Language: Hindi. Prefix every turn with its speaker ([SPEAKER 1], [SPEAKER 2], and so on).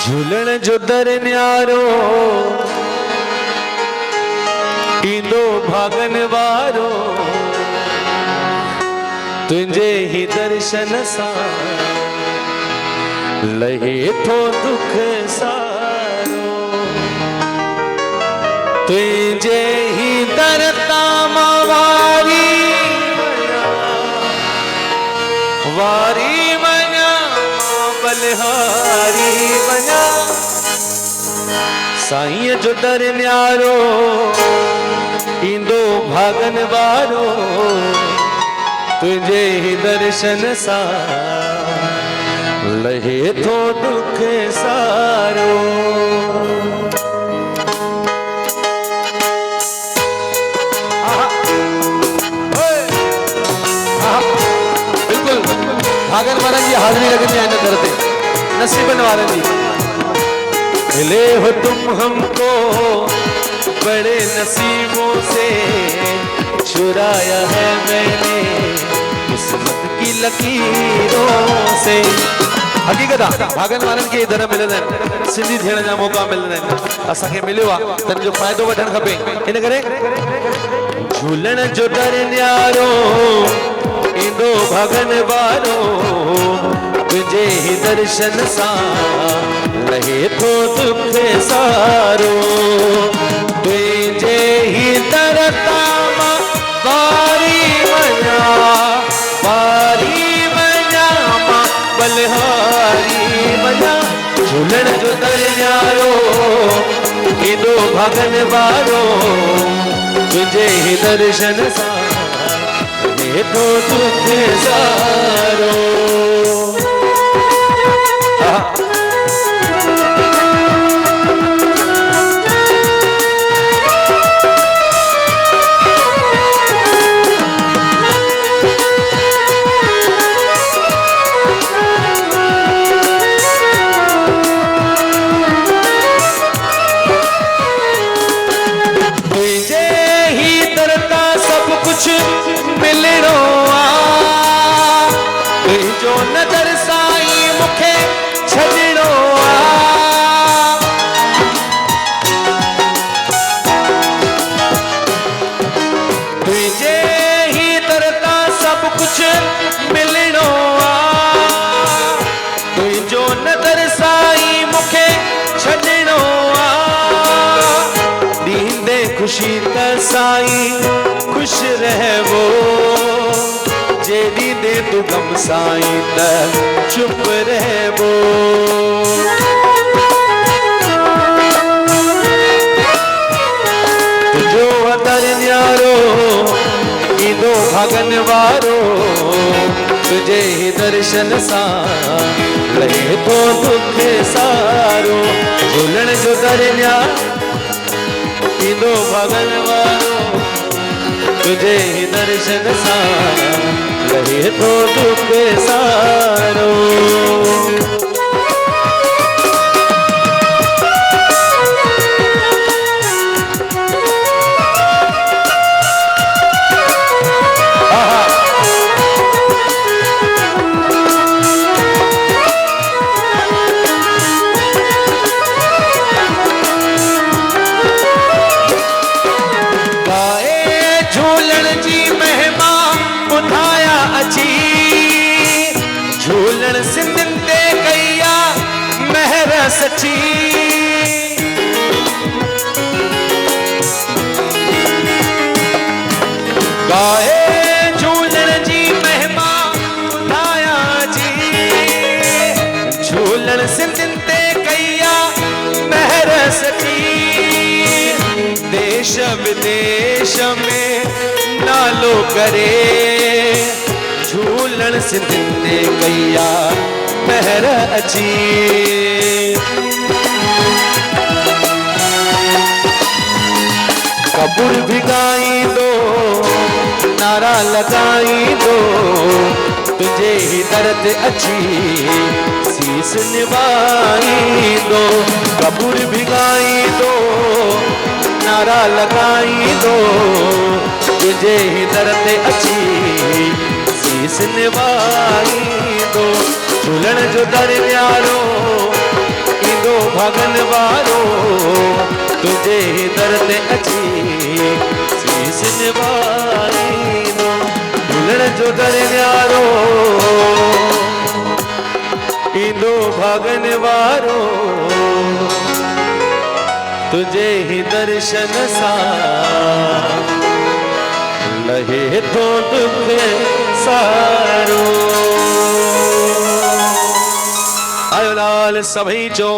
[SPEAKER 1] झूलण जो दर न्यारो ईंदो भागन वारो तुझे ही दर्शन सा लहे थो दुख सारो तुझे ही दर ताम वारी वारी मना बलहारी मना साईं जो दर न्यारो ईंदो भागन वारो तुझे ही दर्शन सा लहे थो दुख सारो। बिल्कुल भागन वारन जी हाजरी लगनी है करते नसीबन वारन जी मिले हो तुम हमको बड़े नसीबों से चुराया है मैंने किस्मत की लकीरों से। हकीकत भागन वारन के धर्म मिलंदा आहिनि सिंधी थियण जा मौका मिलंदा आहिनि असांखे मिलियो आहे तन जो फ़ाइदो वठणु खपे इन करे झूलण जो दर न्यारो ईंदो भागन वारो तुझे ही दर्शन सा लहे थो दुख सारो तुझे ही दर ताम वारी मना बलहारी मना झूलण जो दर न्यारो ईंदो भागन वारो तुझे ही दर्शन सा लहे थो दुख सारो। मिलणो आ तुझो नज़र साईं मूंखे छॾणो आ तुझे ही दर तां सब कुछ मिलणो आ तुझो नज़र साईं मूंखे छॾणो आ ॾींदे ख़ुशी त साईं खुश रहबो जेडी दे तू गम साईं त चुप रहबो तुझो दर न्यारो ईंदो भागन वारो तुझे ही दर्शन सा लहे थो दुख सारो झूलण जो दर न्यारो ईंदो भागन वारो तुझे ही दर्शन सा लहे थो दुख सारो। झूलण सिंधिन ते कया महर सची गाए झूलण जी महिमा ॿुधाया जी झूलण सिंधिन ते कया महर सची देश विदेश में नालो करे झूलण सिंधिन ते कया महर अची कबूर भी गाईंदो नारा लगाईंदो तुझे ही दर ते अची सीस निभाईंदो कबूर भी गाईंदो नारा लगाईंदो तुझे ही दर ते अची शीस निभाईंदो झूलण जो दर न्यारो ईंदो भागन वारो तुझे दर्द अची शीश निवारीनो मिलण जो दर न्यारो ईंदो भागन वारो तुझे ही दर्शन सां लहे तो दुख सारो आयो लाल सभई चो